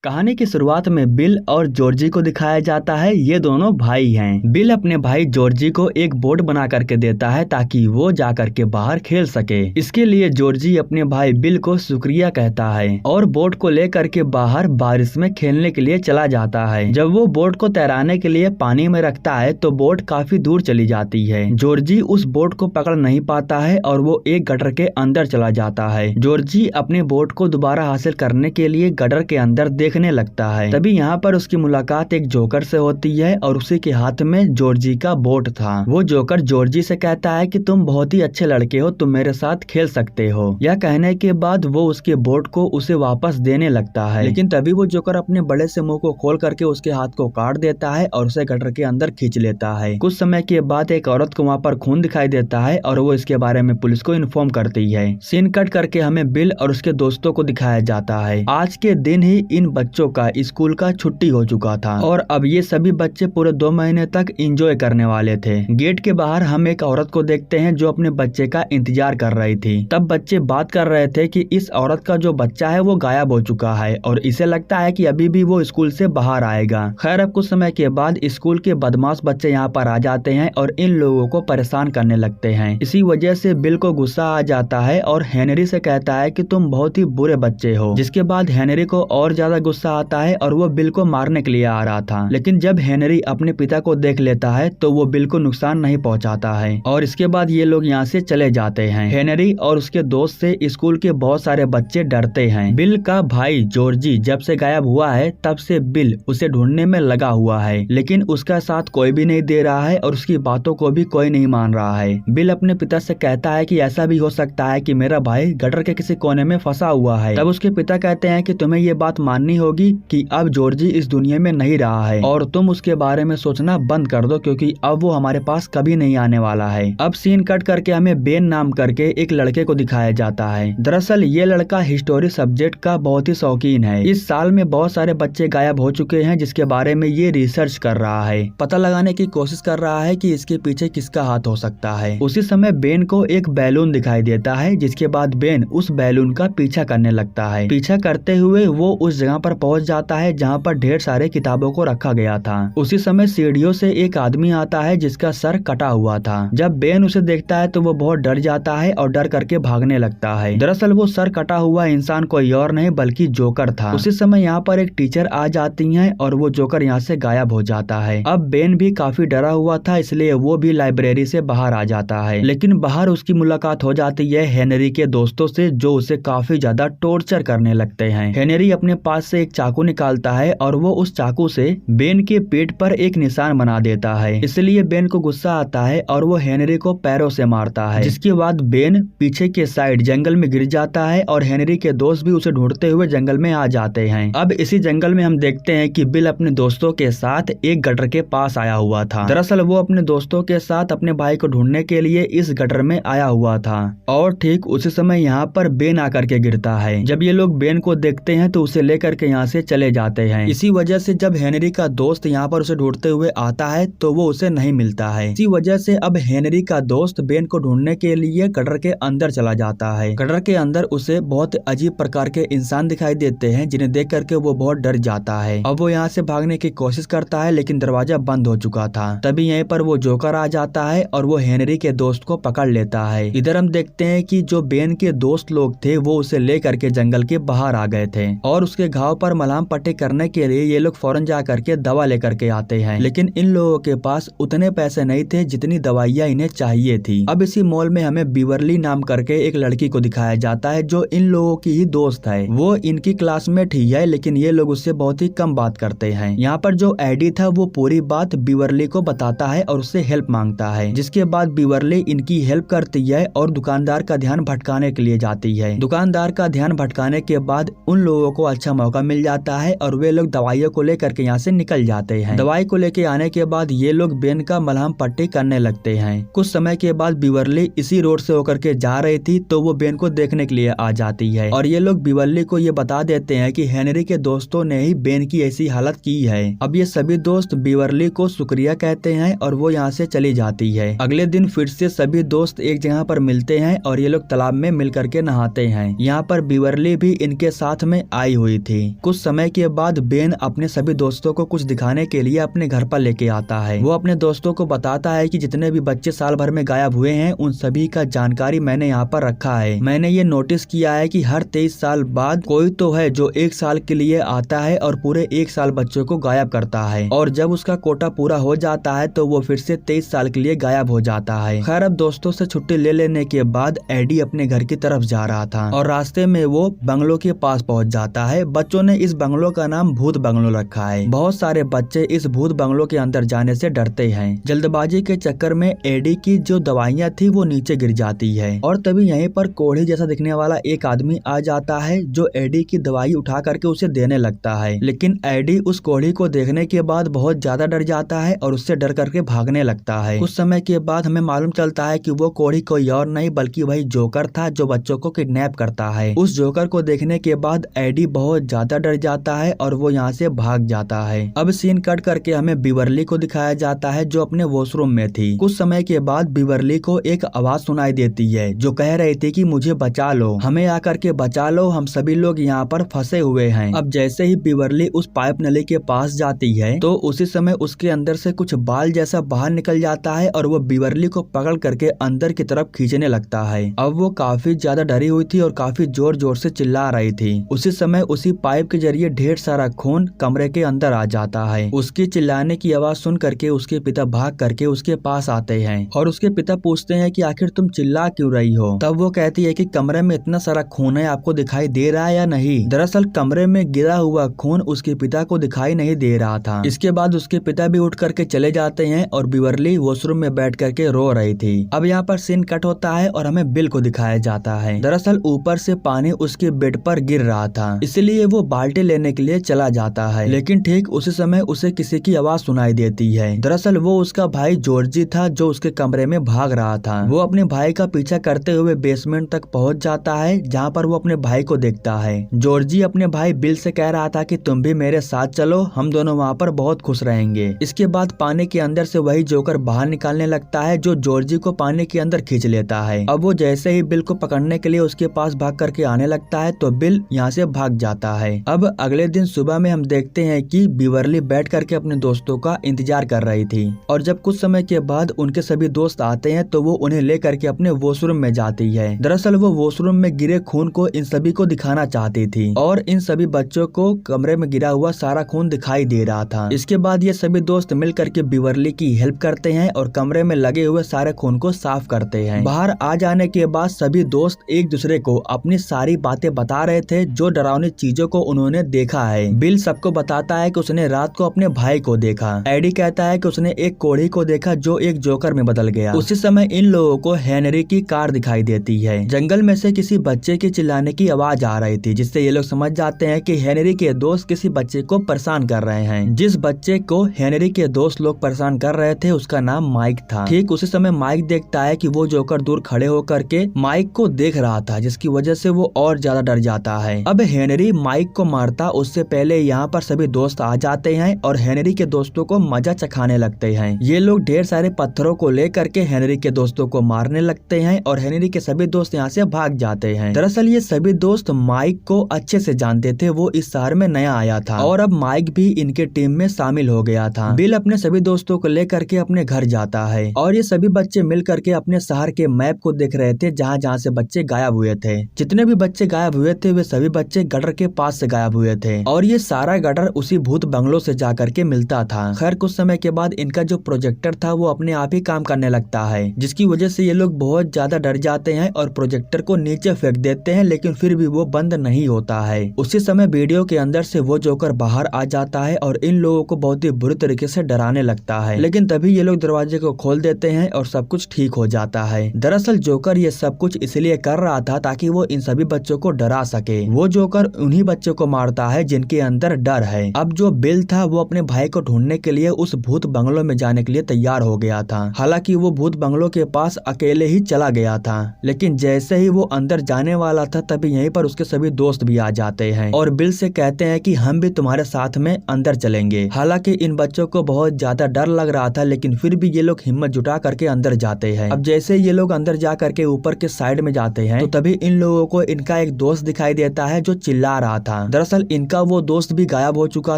कहानी की शुरुआत में बिल और जॉर्जी को दिखाया जाता है। ये दोनों भाई हैं। बिल अपने भाई जॉर्जी को एक बोट बना करके देता है ताकि वो जा करके बाहर खेल सके। इसके लिए जॉर्जी अपने भाई बिल को शुक्रिया कहता है और बोट को लेकर के बाहर बारिश में खेलने के लिए चला जाता है। जब वो बोट को तैराने के लिए पानी में रखता है तो बोट काफी दूर चली जाती है। जॉर्जी उस बोट को पकड़ नहीं पाता है और वो एक गटर के अंदर चला जाता है। जॉर्जी अपने बोट को दोबारा हासिल करने के लिए गटर के अंदर देखने लगता है। तभी यहाँ पर उसकी मुलाकात एक जोकर से होती है और उसी के हाथ में जॉर्जी का बोट था। वो जोकर जॉर्जी से कहता है कि तुम बहुत ही अच्छे लड़के हो, तुम मेरे साथ खेल सकते हो। यह कहने के बाद वो उसके बोट को उसे वापस देने लगता है, लेकिन तभी वो जोकर अपने बड़े से मुंह को खोल करके उसके हाथ को काट देता है और उसे गटर के अंदर खींच लेता है। कुछ समय के बाद एक औरत को वहाँ पर खून दिखाई देता है और वो इसके बारे में पुलिस को इन्फॉर्म करती है। सीन कट करके हमें बिल और उसके दोस्तों को दिखाया जाता है। आज के दिन ही इन बच्चों का स्कूल का छुट्टी हो चुका था और अब ये सभी बच्चे पूरे 2 महीने तक एंजॉय करने वाले थे। गेट के बाहर हम एक औरत को देखते हैं जो अपने बच्चे का इंतजार कर रही थी। तब बच्चे बात कर रहे थे कि इस औरत का जो बच्चा है वो गायब हो चुका है और इसे लगता है कि अभी भी वो स्कूल से बाहर आएगा। खैर अब कुछ समय के बाद स्कूल के बदमाश बच्चे यहाँ पर आ जाते हैं और इन लोगों को परेशान करने लगते हैं। इसी वजह से बिल को गुस्सा आ जाता है और हेनरी से कहता है कि तुम बहुत ही बुरे बच्चे हो। जिसके बाद हेनरी को और ज्यादा गुस्सा आता है और वो बिल को मारने के लिए आ रहा था, लेकिन जब हेनरी अपने पिता को देख लेता है तो वो बिल को नुकसान नहीं पहुंचाता है और इसके बाद ये लोग यहाँ से चले जाते हैं। हेनरी और उसके दोस्त से स्कूल के बहुत सारे बच्चे डरते हैं। बिल का भाई जॉर्जी जब से गायब हुआ है तब से बिल उसे ढूंढने में लगा हुआ है, लेकिन उसका साथ कोई भी नहीं दे रहा है और उसकी बातों को भी कोई नहीं मान रहा है। बिल अपने पिता से कहता है कि ऐसा भी हो सकता है कि मेरा भाई गटर के किसी कोने में फंसा हुआ है। तब उसके पिता कहते हैं कि तुम्हें ये बात माननी होगी कि अब जॉर्जी इस दुनिया में नहीं रहा है और तुम उसके बारे में सोचना बंद कर दो क्योंकि अब वो हमारे पास कभी नहीं आने वाला है। अब सीन कट करके हमें बेन नाम करके एक लड़के को दिखाया जाता है। दरअसल ये लड़का हिस्टोरी सब्जेक्ट का बहुत ही शौकीन है। इस साल में बहुत सारे बच्चे गायब हो चुके हैं जिसके बारे में ये रिसर्च कर रहा है, पता लगाने की कोशिश कर रहा है कि इसके पीछे किसका हाथ हो सकता है। उसी समय बेन को एक बैलून दिखाई देता है, जिसके बाद बेन उस बैलून का पीछा करने लगता है। पीछा करते हुए वो उस जगह पर पहुंच जाता है जहाँ पर ढेर सारे किताबों को रखा गया था। उसी समय सीढ़ियों से एक आदमी आता है जिसका सर कटा हुआ था। जब बेन उसे देखता है तो वो बहुत डर जाता है और डर करके भागने लगता है। दरअसल वो सर कटा हुआ इंसान कोई और नहीं बल्कि जोकर था। उसी समय यहाँ पर एक टीचर आ जाती है और वो जोकर यहाँ से गायब हो जाता है। अब बेन भी काफी डरा हुआ था, इसलिए वो भी लाइब्रेरी से बाहर आ जाता है, लेकिन बाहर उसकी मुलाकात हो जाती है हेनरी के दोस्तों से जो उसे काफी ज्यादा टॉर्चर करने लगते हैं। हेनरी अपने पास से एक चाकू निकालता है और वो उस चाकू से बेन के पेट पर एक निशान बना देता है। इसलिए बेन को गुस्सा आता है और वो हेनरी को पैरों से मारता है, जिसके बाद बेन पीछे के साइड जंगल में गिर जाता है और हेनरी के दोस्त भी उसे ढूंढते हुए जंगल में आ जाते हैं। अब इसी जंगल में हम देखते हैं कि बिल अपने दोस्तों के साथ एक गटर के पास आया हुआ था। दरअसल वो अपने दोस्तों के साथ अपने भाई को ढूंढने के लिए इस गटर में आया हुआ था और ठीक उसी समय यहाँ पर बेन आकर के गिरता है। जब ये लोग बेन को देखते हैं तो उसे लेकर के यहाँ से चले जाते हैं। इसी वजह से जब हेनरी का दोस्त यहाँ पर उसे ढूंढते हुए आता है तो वो उसे नहीं मिलता है। इसी वजह से अब हेनरी का दोस्त बेन को ढूंढने के लिए गटर के अंदर चला जाता है। गटर के अंदर उसे बहुत अजीब प्रकार के इंसान दिखाई देते हैं जिन्हें देख करके वो बहुत डर जाता है। अब वो यहाँ से भागने की कोशिश करता है लेकिन दरवाजा बंद हो चुका था। तभी यहीं पर वो जोकर आ जाता है और वो हेनरी के दोस्त को पकड़ लेता है। इधर हम देखते हैं कि जो बेन के दोस्त लोग थे वो उसे ले करके जंगल के बाहर आ गए थे और उसके घाव पर मलहम पट्टी करने के लिए ये लोग फौरन जा करके दवा लेकर के आते हैं, लेकिन इन लोगों के पास उतने पैसे नहीं थे जितनी दवाइयाँ इन्हें चाहिए थी। अब इसी मॉल में हमें बीवरली नाम करके एक लड़की को दिखाया जाता है जो इन लोगों की ही दोस्त है। वो इनकी क्लासमेट ही है, लेकिन ये लोग उससे बहुत ही कम बात करते हैं। यहाँ पर जो एडी था वो पूरी बात बीवरली को बताता है और उससे हेल्प मांगता है, जिसके बाद बीवरली इनकी हेल्प करती है और दुकानदार का ध्यान भटकाने के लिए जाती है। दुकानदार का ध्यान भटकाने के बाद उन लोगों को अच्छा मौका मिल जाता है और वे लोग दवाइयों को लेकर के यहाँ से निकल जाते हैं। दवाई को लेके आने के बाद ये लोग बेन का मलहम पट्टी करने लगते हैं। कुछ समय के बाद बीवरली इसी रोड से होकर के जा रही थी तो वो बेन को देखने के लिए आ जाती है और ये लोग बीवरली को ये बता देते हैं कि हेनरी के दोस्तों ने ही बेन की ऐसी हालत की है। अब ये सभी दोस्त बीवरली को शुक्रिया कहते हैं और वो यहाँ से चली जाती है। अगले दिन फिर से सभी दोस्त एक जगह पर मिलते हैं और ये लोग तालाब में मिल करके नहाते हैं। यहाँ पर बीवरली भी इनके साथ में आई हुई थी। कुछ समय के बाद बेन अपने सभी दोस्तों को कुछ दिखाने के लिए अपने घर पर लेके आता है। वो अपने दोस्तों को बताता है कि जितने भी बच्चे साल भर में गायब हुए हैं उन सभी का जानकारी मैंने यहाँ पर रखा है। मैंने ये नोटिस किया है कि हर 23 साल बाद कोई तो है जो 1 साल के लिए आता है और पूरे 1 साल बच्चों को गायब करता है, और जब उसका कोटा पूरा हो जाता है तो वो फिर से 23 साल के लिए गायब हो जाता है। खैर, अब दोस्तों से छुट्टी ले लेने के बाद एडी अपने घर की तरफ जा रहा था और रास्ते में वो बंगलो के पास पहुंच जाता है। बच्चों ने इस बंगलो का नाम भूत बंगलो रखा है। बहुत सारे बच्चे इस भूत बंगलो के अंदर जाने से डरते हैं। जल्दबाजी के चक्कर में एडी की जो दवाइयाँ थी वो नीचे गिर जाती है और तभी यहीं पर कोढ़ी जैसा दिखने वाला एक आदमी आ जाता है जो एडी की दवाई उठा करके उसे देने लगता है। लेकिन एडी उस कोढ़ी को देखने के बाद बहुत ज्यादा डर जाता है और उससे डर करके भागने लगता है। कुछ समय के बाद हमें मालूम चलता है कि वो कोढ़ी कोई और नहीं बल्कि वही जोकर था जो बच्चों को किडनैप करता है। उस जोकर को देखने के बाद एडी बहुत ज्यादा डर जाता है और वो यहाँ से भाग जाता है। अब सीन कट करके हमें बिवर्ली को दिखाया जाता है जो अपने वॉशरूम में थी। कुछ समय के बाद बिवर्ली को एक आवाज सुनाई देती है जो कह रही थी कि मुझे बचा लो, हमें आकर के बचा लो, हम सभी लोग यहाँ पर फंसे हुए हैं। अब जैसे ही बिवर्ली उस पाइप नली के पास जाती है तो उसी समय उसके अंदर से कुछ बाल जैसा बाहर निकल जाता है और वो बिवर्ली को पकड़ करके अंदर की तरफ खींचने लगता है। अब वो काफी ज्यादा डरी हुई थी और काफी जोर जोर से चिल्ला रही थी। उसी समय उसी पाइप के जरिए ढेर सारा खून कमरे के अंदर आ जाता है। उसकी चिल्लाने की आवाज सुन करके उसके पिता भाग करके उसके पास आते हैं और उसके पिता पूछते हैं कि आखिर तुम चिल्ला क्यों रही हो। तब वो कहती है कि कमरे में इतना सारा खून है, आपको दिखाई दे रहा है या नहीं। दरअसल कमरे में गिरा हुआ खून उसके पिता को दिखाई नहीं दे रहा था। इसके बाद उसके पिता भी उठ करके चले जाते हैं और बिवर्ली वॉशरूम में बैठ करके रो रही थी। अब यहाँ पर सीन कट होता है और हमें बिल को दिखाया जाता है। दरअसल ऊपर से पानी उसके बेड पर गिर रहा था, इसलिए वो बाल्टी लेने के लिए चला जाता है। लेकिन ठीक उसी समय उसे किसी की आवाज सुनाई देती है। दरअसल वो उसका भाई जॉर्जी था जो उसके कमरे में भाग रहा था। वो अपने भाई का पीछा करते हुए बेसमेंट तक पहुंच जाता है जहां पर वो अपने भाई को देखता है। जॉर्जी अपने भाई बिल से कह रहा था कि तुम भी मेरे साथ चलो, हम दोनों वहाँ पर बहुत खुश रहेंगे। इसके बाद पानी के अंदर से वही जोकर बाहर निकालने लगता है जो जॉर्जी को पानी के अंदर खींच लेता है। अब वो जैसे ही बिल को पकड़ने के लिए उसके पास भाग करके आने लगता है तो बिल यहाँ से भाग जाता है। अब अगले दिन सुबह में हम देखते हैं कि बिवर्ली बैठ करके अपने दोस्तों का इंतजार कर रही थी और जब कुछ समय के बाद उनके सभी दोस्त आते हैं तो वो उन्हें ले करके अपने वॉशरूम में जाती है। दरअसल वो वॉशरूम में गिरे खून को इन सभी को दिखाना चाहती थी और इन सभी बच्चों को कमरे में गिरा हुआ सारा खून दिखाई दे रहा था। इसके बाद ये सभी दोस्त मिल करके बिवर्ली की हेल्प करते हैं और कमरे में लगे हुए सारे खून को साफ करते हैं। बाहर आ जाने के बाद सभी दोस्त एक दूसरे को अपनी सारी बातें बता रहे थे जो डरावनी चीजों को उन्होंने देखा है। बिल सबको बताता है कि उसने रात को अपने भाई को देखा। एडी कहता है कि उसने एक कोढ़ी को देखा जो एक जोकर में बदल गया। उसी समय इन लोगों को हेनरी की कार दिखाई देती है। जंगल में से किसी बच्चे के चिल्लाने की आवाज आ रही थी जिससे ये लोग समझ जाते हैं कि हेनरी के दोस्त किसी बच्चे को परेशान कर रहे हैं। जिस बच्चे को हेनरी के दोस्त लोग परेशान कर रहे थे उसका नाम माइक था। ठीक उसी समय माइक देखता है कि वो जोकर दूर खड़े होकर के माइक को देख रहा था जिसकी वजह से वो और ज्यादा डर जाता है। अब हेनरी माइक को मारता उससे पहले यहाँ पर सभी दोस्त आ जाते हैं और हेनरी के दोस्तों को मजा चखाने लगते हैं। ये लोग ढेर सारे पत्थरों को लेकर के हेनरी के दोस्तों को मारने लगते हैं और हेनरी के सभी दोस्त यहाँ से भाग जाते हैं। दरअसल ये सभी दोस्त माइक को अच्छे से जानते थे, वो इस शहर में नया आया था और अब माइक भी इनके टीम में शामिल हो गया था। बिल अपने सभी दोस्तों को लेकर के अपने घर जाता है और ये सभी बच्चे मिल करके अपने शहर के मैप को देख रहे थे जहाँ जहाँ से बच्चे गायब हुए थे। जितने भी बच्चे गायब हुए थे वे सभी बच्चे गटर के पास से गायब हुए थे और ये सारा गटर उसी भूत बंगलो से जाकर के मिलता था। खैर कुछ समय के बाद इनका जो प्रोजेक्टर था वो अपने आप ही काम करने लगता है जिसकी वजह से ये लोग बहुत ज्यादा डर जाते हैं और प्रोजेक्टर को नीचे फेंक देते हैं, लेकिन फिर भी वो बंद नहीं होता है। उसी समय वीडियो के अंदर से वो जोकर बाहर आ जाता है और इन लोगों को बहुत ही बुरी तरीके से डराने लगता है, लेकिन तभी ये लोग दरवाजे को खोल देते हैं और सब कुछ ठीक हो जाता है। दरअसल जोकर ये सब कुछ इसलिए कर रहा था ताकि वो इन सभी बच्चों को डरा सके। वो जोकर उन्हीं बच्चों को मारता है जिनके अंदर डर है। अब जो बिल था वो अपने भाई को ढूंढने के लिए उस भूत बंगलो में जाने के लिए तैयार हो गया था। हालांकि वो भूत बंगलो के पास अकेले ही चला गया था, लेकिन जैसे ही वो अंदर जाने वाला था तभी यहीं पर उसके सभी दोस्त भी आ जाते हैं और बिल से कहते हैं कि हम भी तुम्हारे साथ में अंदर चलेंगे। हालांकि इन बच्चों को बहुत ज्यादा डर लग रहा था, लेकिन फिर भी ये लोग हिम्मत जुटा करके अंदर जाते हैं। अब जैसे ये लोग अंदर जा करके ऊपर के साइड में जाते हैं तो तभी इन लोगों को इनका एक दोस्त दिखाई देता है जो चिल्ला रहा था था। दरअसल इनका वो दोस्त भी गायब हो चुका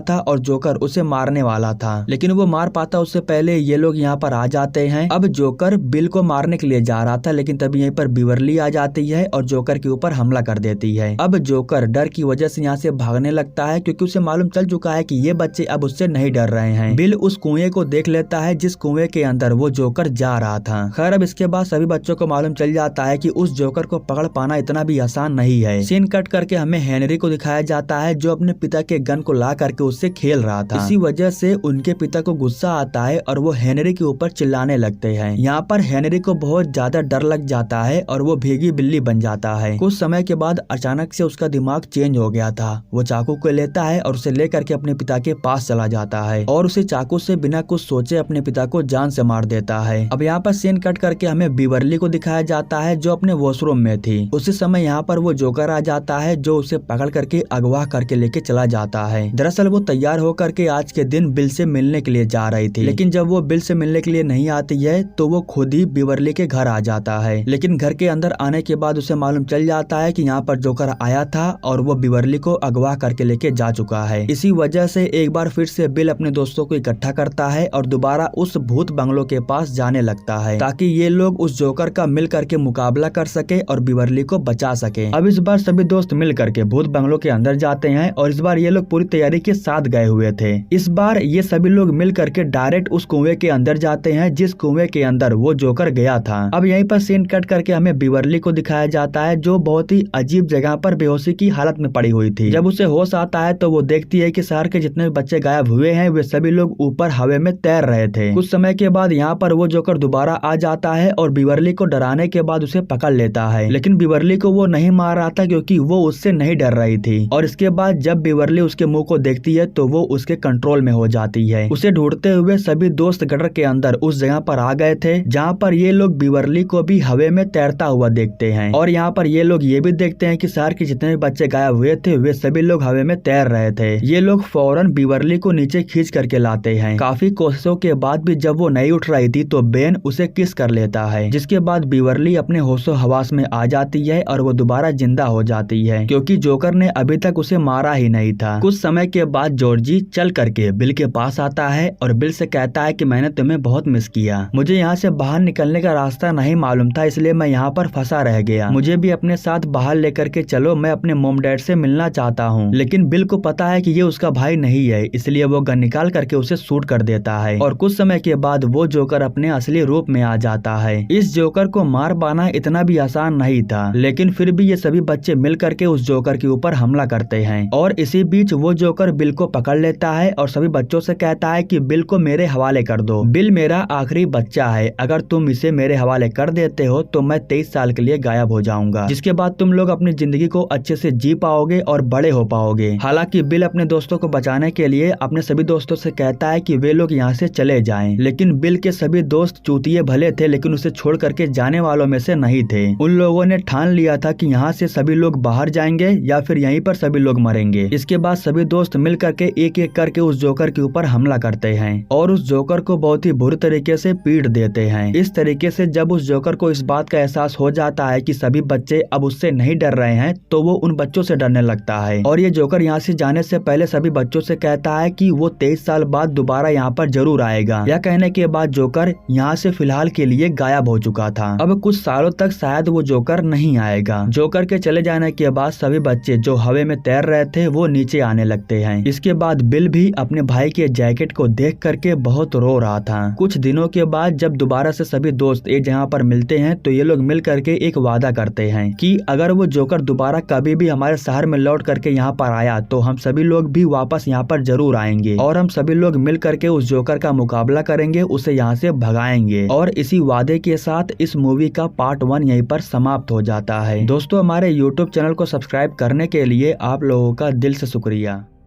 था और जोकर उसे मारने वाला था, लेकिन वो मार पाता उससे पहले ये लोग यहाँ पर आ जाते हैं। अब जोकर बिल को मारने के लिए जा रहा था, लेकिन तभी यहीं पर बिवर्ली आ जाती है और जोकर के ऊपर हमला कर देती है। अब जोकर डर की वजह से यहाँ से भागने लगता है, क्योंकि उसे मालूम चल चुका है कि ये बच्चे अब उससे नहीं डर रहे हैं। बिल उस कुएं को देख लेता है जिस कुएं के अंदर वो जोकर जा रहा था। खैर अब इसके बाद सभी बच्चों को मालूम चल जाता है कि उस जोकर को पकड़ पाना इतना भी आसान नहीं है। सीन कट करके हमें हेनरी को दिखाया जाता है, जो अपने पिता के गन को ला करके उससे खेल रहा था। इसी वजह से उनके पिता को गुस्सा आता है और वो हेनरी के ऊपर चिल्लाने लगते हैं। यहाँ पर हेनरी को बहुत ज्यादा डर लग जाता है और वो भीगी बिल्ली बन जाता है। कुछ समय के बाद अचानक से उसका दिमाग चेंज हो गया था। वो चाकू को लेता है और उसे लेकर के अपने पिता के पास चला जाता है और उसे चाकू से बिना कुछ सोचे अपने पिता को जान से मार देता है। अब यहाँ पर सीन कट करके हमें बिवर्ली को दिखाया जाता है, जो अपने वॉशरूम में थी। उसी समय यहाँ पर वो जोकर आ जाता है, जो उसे पकड़ करके अगवा करके लेके चला जाता है। दरअसल वो तैयार होकर के आज के दिन बिल से मिलने के लिए जा रही थी, लेकिन जब वो बिल से मिलने के लिए नहीं आती है तो वो खुद ही बिवर्ली के घर आ जाता है। लेकिन घर के अंदर आने के बाद उसे मालूम चल जाता है कि यहाँ पर जोकर आया था और वो बिवर्ली को अगवा करके लेके जा चुका है। इसी वजह से एक बार फिर से बिल अपने दोस्तों को इकट्ठा करता है और दोबारा उस भूत बंगलों के पास जाने लगता है, ताकि ये लोग उस जोकर का मिल करके मुकाबला कर सके और बिवर्ली को बचा सके। अब इस बार सभी दोस्त मिल करके भूत बंगलों के अंदर जाते हैं और इस बार ये लोग पूरी तैयारी के साथ गए हुए थे। इस बार ये सभी लोग मिल करके डायरेक्ट उस कुएं के अंदर जाते हैं जिस कुएं के अंदर वो जोकर गया था। अब यहीं पर सीन कट करके हमें बिवर्ली को दिखाया जाता है, जो बहुत ही अजीब जगह पर बेहोशी की हालत में पड़ी हुई थी। जब उसे होश आता है तो वो देखती है कि शहर के जितने भी बच्चे गायब हुए हैं वे सभी लोग ऊपर हवा में तैर रहे थे। कुछ समय के बाद यहाँ पर वो जोकर दोबारा आ जाता है और बिवर्ली को डराने के बाद उसे पकड़ लेता है, लेकिन बिवर्ली को वो नहीं मार रहा था क्योंकि वो उससे नहीं डर रही थी। और इसके बाद जब बिवर्ली उसके मुंह को देखती है तो वो उसके कंट्रोल में हो जाती है। उसे ढूंढते हुए सभी दोस्त गटर के अंदर उस जगह पर आ गए थे जहाँ पर ये लोग बिवर्ली को भी हवा में तैरता हुआ देखते हैं। और यहाँ पर ये लोग ये भी देखते हैं कि शहर के जितने भी बच्चे गायब हुए थे वे सभी लोग हवा में तैर रहे थे। ये लोग फौरन बिवर्ली को नीचे खींच करके लाते हैं। काफी कोशिशों के बाद भी जब वो नहीं उठ रही थी तो बेन उसे किस कर लेता है, जिसके बाद बिवर्ली अपने होशो हवास में आ जाती है और वो दोबारा जिंदा हो जाती है, क्योंकि जोकर ने अभी तक उसे मारा ही नहीं था। कुछ समय के बाद जॉर्जी चल करके बिल के पास आता है और बिल से कहता है कि मैंने तुम्हें बहुत मिस किया। मुझे यहाँ से बाहर निकलने का रास्ता नहीं मालूम था, इसलिए मैं यहाँ पर फंसा रह गया। मुझे भी अपने साथ बाहर लेकर के चलो, मैं अपने मॉम डैड से मिलना चाहता हूँ। लेकिन बिल को पता है कि ये उसका भाई नहीं है, इसलिए वो गन निकाल करके उसे शूट कर देता है और कुछ समय के बाद वो जोकर अपने असली रूप में आ जाता है। इस जोकर को मार पाना इतना भी आसान नहीं था, लेकिन फिर भी ये सभी बच्चे मिल करके उस जोकर के ऊपर हमला करते हैं। और इसी बीच वो जोकर बिल को पकड़ लेता है और सभी बच्चों से कहता है कि बिल को मेरे हवाले कर दो। बिल मेरा आखिरी बच्चा है, अगर तुम इसे मेरे हवाले कर देते हो तो मैं 23 साल के लिए गायब हो जाऊंगा, जिसके बाद तुम लोग अपनी जिंदगी को अच्छे से जी पाओगे और बड़े हो पाओगे। हालांकि बिल अपने दोस्तों को बचाने के लिए अपने सभी दोस्तों से कहता है कि वे लोग यहाँ से चले जाएं, लेकिन बिल के सभी दोस्त चूतिए भले थे लेकिन उसे छोड़ करके जाने वालों में से नहीं थे। उन लोगों ने ठान लिया था कि यहाँ से सभी लोग बाहर जाएंगे या फिर यहीं पर सभी लोग मरेंगे। इसके बाद सभी दोस्त मिल करके एक एक करके उस जोकर के ऊपर हमला करते हैं और उस जोकर को बहुत ही बुरी तरीके से पीट देते हैं। इस तरीके से जब उस जोकर को इस बात का एहसास हो जाता है कि सभी बच्चे अब उससे नहीं डर रहे हैं तो वो उन बच्चों से डरने लगता है और ये जोकर यहाँ से जाने से पहले सभी बच्चों से कहता है कि वो 23 साल बाद दोबारा यहाँ पर जरूर आएगा। यह कहने के बाद जोकर यहाँ से फिलहाल के लिए गायब हो चुका था। अब कुछ सालों तक शायद वो जोकर नहीं आएगा। जोकर के चले जाने के बाद सभी बच्चे जो हवा में तैर रहे थे वो नीचे आने लगते हैं। इसके बाद बिल भी अपने भाई के जैकेट को देख करके बहुत रो रहा था। कुछ दिनों के बाद जब दोबारा से सभी दोस्त एक जगह पर मिलते हैं तो ये लोग मिल करके एक वादा करते हैं कि अगर वो जोकर दोबारा कभी भी हमारे शहर में लौट करके यहाँ पर आया तो हम सभी लोग भी वापस यहाँ पर जरूर आएंगे और हम सभी लोग मिल करके उस जोकर का मुकाबला करेंगे, उसे यहाँ से भगाएंगे। और इसी वादे के साथ इस मूवी का पार्ट 1 यहीं पर समाप्त हो जाता है। दोस्तों हमारे YouTube चैनल को सब्सक्राइब करने के लिए आप लोगों का दिल से शुक्रिया।